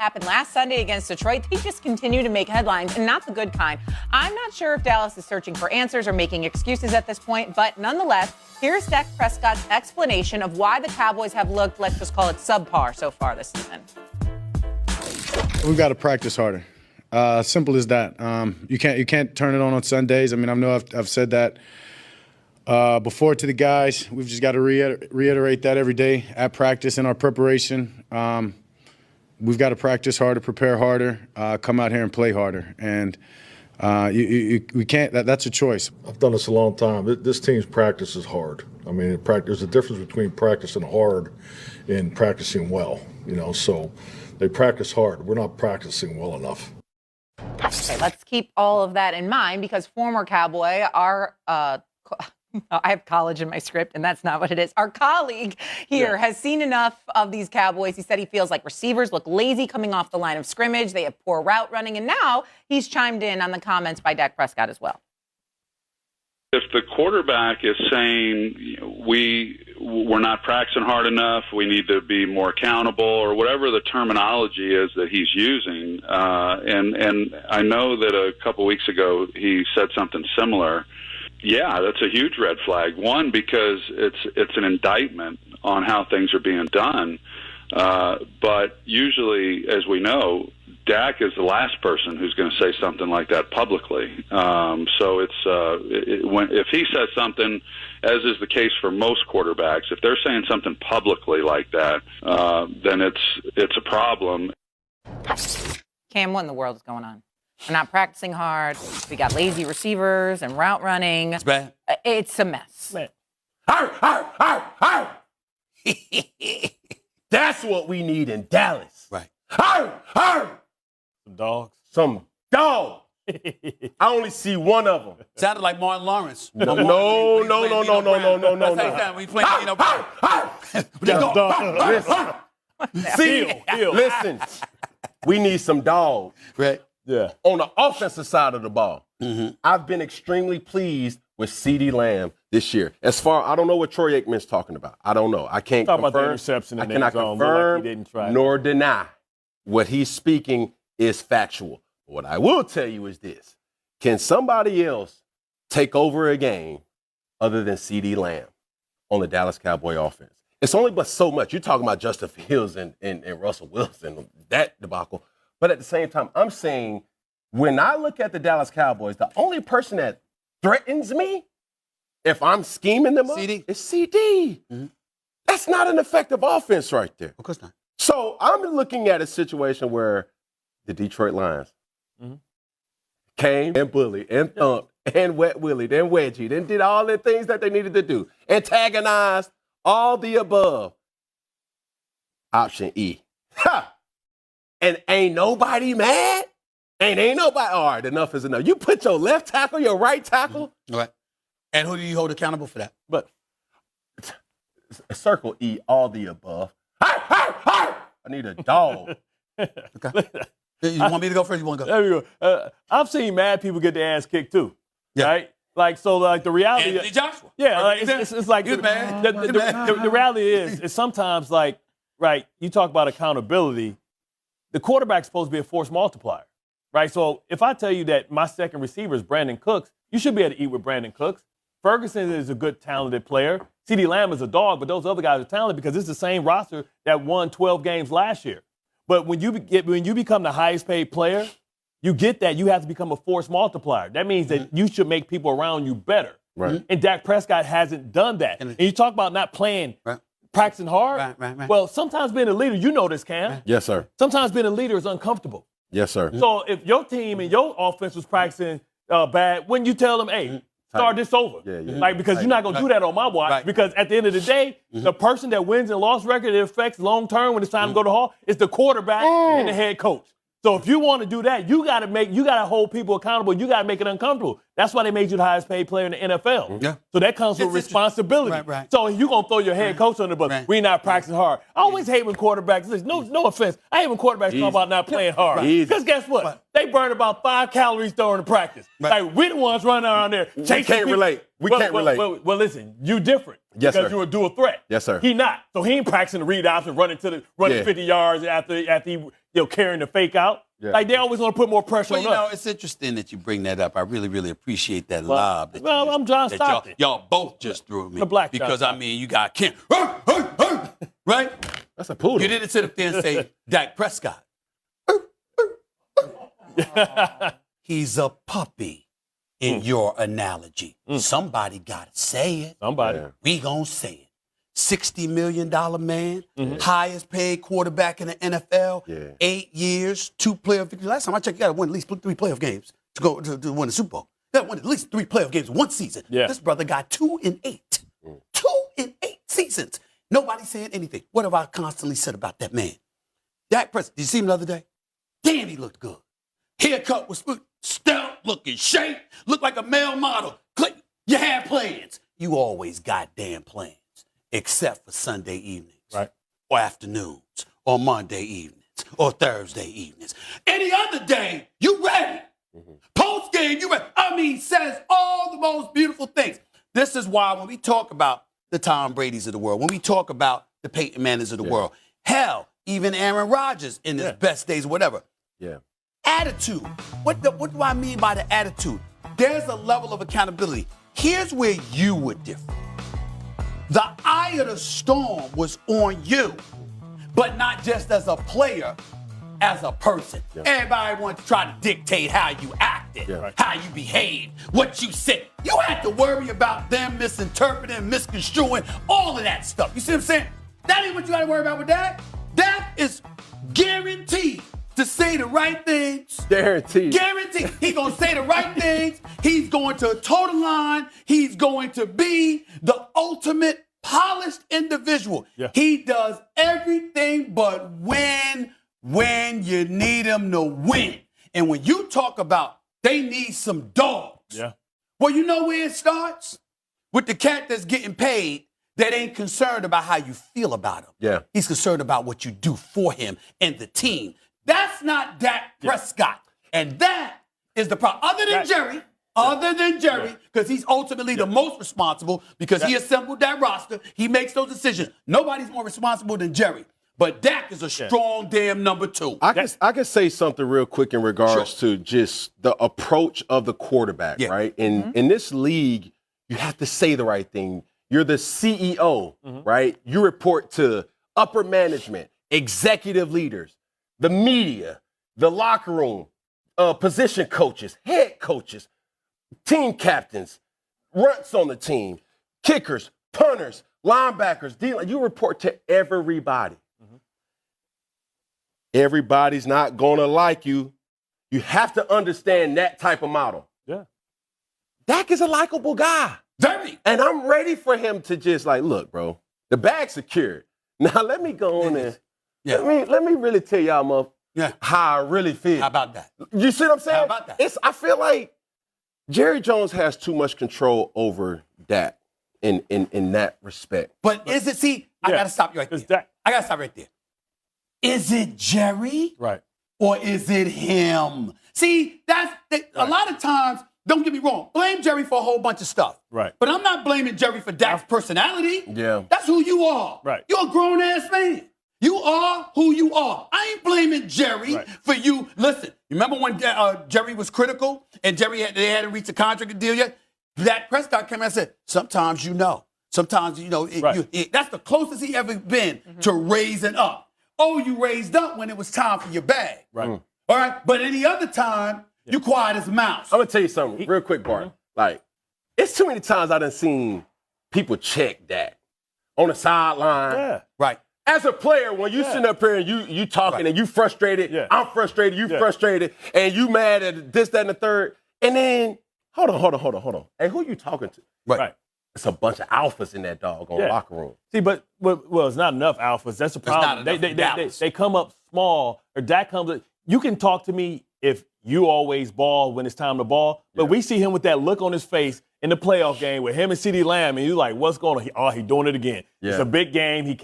happened last Sunday against Detroit, they just continue to make headlines, and not the good kind. I'm not sure if Dallas is searching for answers or making excuses at this point, but nonetheless, here's Dak Prescott's explanation of why the Cowboys have looked, let's just call it subpar so far this season. We've got to practice harder. Simple as that. You can't turn it on Sundays. I mean, I know I've said that before to the guys. We've just got to reiterate that every day at practice in our preparation. We've got to practice harder, prepare harder, come out here and play harder. And we can't. That's a choice. I've done this a long time. This team's practice is hard. I mean, there's a difference between practicing hard and practicing well. So they practice hard. We're not practicing well enough. Okay, let's keep all of that in mind because former Cowboy, I have college in my script, and that's not what it is. Our colleague here has seen enough of these Cowboys. He said he feels like receivers look lazy coming off the line of scrimmage. They have poor route running, and now he's chimed in on the comments by Dak Prescott as well. If the quarterback is saying we're not practicing hard enough, we need to be more accountable, or whatever the terminology is that he's using, and I know that a couple weeks ago he said something similar. Yeah, that's a huge red flag. One, because it's an indictment on how things are being done. But usually, as we know, Dak is the last person who's going to say something like that publicly. So if he says something, as is the case for most quarterbacks, if they're saying something publicly like that, then it's a problem. Cam, what in the world is going on? We're not practicing hard. We got lazy receivers and route running. It's bad. It's a mess. Man. Arr, arr, arr, arr. That's what we need in Dallas. Right. Arr, arr. Some dogs. Some dogs. I only see one of them. Sounded like Martin Lawrence. No. Listen. We need some dogs. Right. Yeah. On the offensive side of the ball, I've been extremely pleased with CeeDee Lamb this year. I don't know what Troy Aikman's talking about. I don't know. I can't Talk confirm. about the interception in I the cannot end zone. confirm Like he didn't try. nor deny what he's speaking is factual. What I will tell you is this. Can somebody else take over a game other than CeeDee Lamb on the Dallas Cowboy offense? It's only but so much. You're talking about Justin Fields and Russell Wilson, that debacle. But at the same time, I'm saying when I look at the Dallas Cowboys, the only person that threatens me if I'm scheming them up is CD. Mm-hmm. That's not an effective offense right there. Of course not. So I'm looking at a situation where the Detroit Lions came and bullied and thumped and wet willied and wedgied and did all the things that they needed to do. Antagonized, all the above. Option E. Ha! And ain't nobody mad? Ain't nobody. All right, enough is enough. You put your left tackle, your right tackle. Right. And who do you hold accountable for that? But circle E, all the above. I need a dog. Okay. You want me to go first? You want to go? There we go. I've seen mad people get their ass kicked too. Yeah. Right? Like, so, like, the reality Anthony Joshua. Yeah, like, it's like the reality is sometimes, like, right, you talk about accountability. The quarterback's supposed to be a force multiplier, right? So if I tell you that my second receiver is Brandon Cooks, you should be able to eat with Brandon Cooks. Ferguson is a good, talented player. CeeDee Lamb is a dog, but those other guys are talented because it's the same roster that won 12 games last year. But when you become the highest paid player, you get that you have to become a force multiplier. That means that you should make people around you better. Right. And Dak Prescott hasn't done that. And you talk about not playing, practicing hard. Right. Well, sometimes being a leader, you know this, Cam. Yes, sir. Sometimes being a leader is uncomfortable. Yes, sir. So if your team and your offense was practicing bad, when you tell them, hey, start this over. Yeah. Like, because you're not going to do that on my watch. Right. Because at the end of the day, the person that wins and lost record, it affects long term when it's time to go to Hall, is the quarterback and the head coach. So if you want to do that, you got to hold people accountable. You got to make it uncomfortable. That's why they made you the highest paid player in the NFL. Yeah. So that comes with responsibility. Right. So you're going to throw your head coach on the bus. We're not practicing hard. I always hate when quarterbacks, listen, no offense, I hate when quarterbacks talk about not playing hard. Because guess what? They burn about 5 calories during the practice. Right. Like, we're the ones running around there. We can't relate. We can't relate. Well, listen, you different. Yes, because sir. you're a dual threat. Yes, sir. He not. So he ain't practicing the read option, running 50 yards after he carrying the fake out. Yeah. Like they always want to put more pressure Well, on us. it's interesting that you bring that up. I really, really appreciate that lob. I'm John Stockton. Y'all both just threw at me. The black because, John I mean, you got Kim. Right? That's a poodle. You didn't sit up there and say, Dak Prescott. He's a puppy in your analogy. Somebody got to say it. Somebody. Yeah. We gonna say it. $60 million man, highest paid quarterback in the NFL, 8 years, 2 playoff victories. Last time I checked, you got to win at least 3 playoff games to go to win the Super Bowl. You got to win at least 3 playoff games one season. Yeah. This brother got 2 in 8. 2 in 8 seasons. Nobody's saying anything. What have I constantly said about that man? Dak Prescott, did you see him the other day? Damn, he looked good. Haircut was stout looking, shape, looked like a male model. Click, you had plans. You always goddamn plans. Except for Sunday evenings, right, or afternoons, or Monday evenings, or Thursday evenings. Any other day, you ready. Post game, you ready. I mean, says all the most beautiful things. This is why when we talk about the Tom Brady's of the world, when we talk about the Peyton Mannings of the world, hell, even Aaron Rodgers in his best days, whatever. Yeah. Attitude. What do I mean by the attitude? There's a level of accountability. Here's where you would differ. The eye of the storm was on you, but not just as a player, as a person. Yeah. Everybody wants to try to dictate how you acted, how you behaved, what you said. You had to worry about them misinterpreting, misconstruing, all of that stuff. You see what I'm saying? That ain't what you got to worry about with Dak. Dak is guaranteed to say the right things. Guaranteed. Guaranteed. He's going to say the right things. He's going to toe the line. He's going to be the ultimate polished individual. Yeah. He does everything but win when you need him to win. And when you talk about they need some dogs, well, you know where it starts? With the cat that's getting paid that ain't concerned about how you feel about him. Yeah. He's concerned about what you do for him and the team. That's not Dak Prescott. And that is the problem. Other than Jerry, because he's ultimately the most responsible because he assembled that roster. He makes those decisions. Nobody's more responsible than Jerry. But Dak is a strong damn number 2. I can say something real quick in regards to just the approach of the quarterback, right? In this league, you have to say the right thing. You're the CEO, right? You report to upper management, executive leaders, the media, the locker room, position coaches, head coaches, team captains, runts on the team, kickers, punters, linebackers, D-line. You report to everybody. Everybody's not going to like you. You have to understand that type of model. Yeah. Dak is a likable guy. Very. And I'm ready for him to just like, look, bro, the bag's secured. Now let me go on and let me really tell y'all, how I really feel. How about that? You see what I'm saying? How about that? I feel like Jerry Jones has too much control over Dak in that respect. But is it, I got to stop you right there. I got to stop right there. Is it Jerry? Right. Or is it him? See, a lot of times, don't get me wrong, blame Jerry for a whole bunch of stuff. Right. But I'm not blaming Jerry for Dak's personality. Yeah. That's who you are. Right. You're a grown-ass man. You are who you are. I ain't blaming Jerry for you. Listen, remember when Jerry was critical and they hadn't reached a contract deal yet? Dak Prescott came out and said, sometimes you know. Sometimes, that's the closest he ever been to raising up. Oh, you raised up when it was time for your bag. Right. All right? But any other time, you quiet as a mouse. I'm going to tell you something real quick, Bart. Like, it's too many times I done seen people check Dak on the sideline. Yeah. Right. As a player, when you sitting up here and you talking and you frustrated, I'm frustrated, you frustrated, and you mad at this, that, and the third, and then, hold on. Hey, who you talking to? Right. It's a bunch of alphas in that doggone locker room. See, but it's not enough alphas. That's the problem. They come up small, or Dak comes up. You can talk to me if you always ball when it's time to ball, but we see him with that look on his face in the playoff game with him and CeeDee Lamb, and you're like, what's going on? He's doing it again. Yeah. It's a big game. He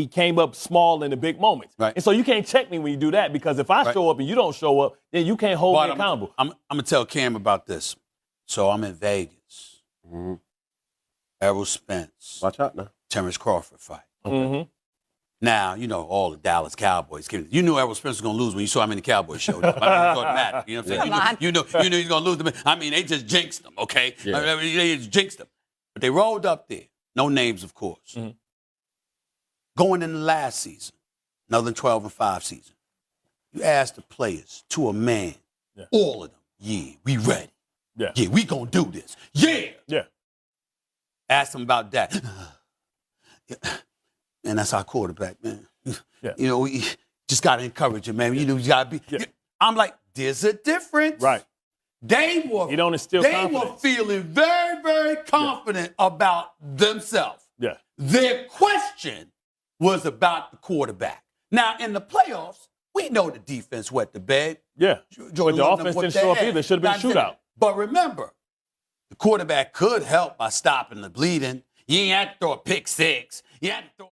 came up small in the big moments. Right. And so you can't check me when you do that, because if I show up and you don't show up, then you can't hold me accountable. I'm going to tell Cam about this. So I'm in Vegas. Errol Spence. Watch out now. Terrence Crawford fight. Okay. Now, you know, all the Dallas Cowboys. You knew Errol Spencer was going to lose when you saw him in the Cowboys showed up. I mean, it doesn't matter. You know what I'm saying? You knew he's going to lose. I mean, they just jinxed him, okay? Yeah. I mean, they just jinxed him. But they rolled up there. No names, of course. Mm-hmm. Going in the last season, another 12-5 season, you asked the players to a man, all of them, yeah, we ready. Yeah. Yeah, we going to do this. Yeah. Yeah. Ask them about that. Man, that's our quarterback, man. Yeah. You know, we just got to encourage him, man. You know, you got to be. Yeah. I'm like, there's a difference. Right. They were. You don't instill They confidence. were feeling very, very confident about themselves. Yeah. Their question was about the quarterback. Now, in the playoffs, we know the defense wet the bed. Yeah. Jordan But the Love offense whooped didn't their show up ass. either. It should have been a shootout. But remember, the quarterback could help by stopping the bleeding. You ain't had to throw a pick six. You had to throw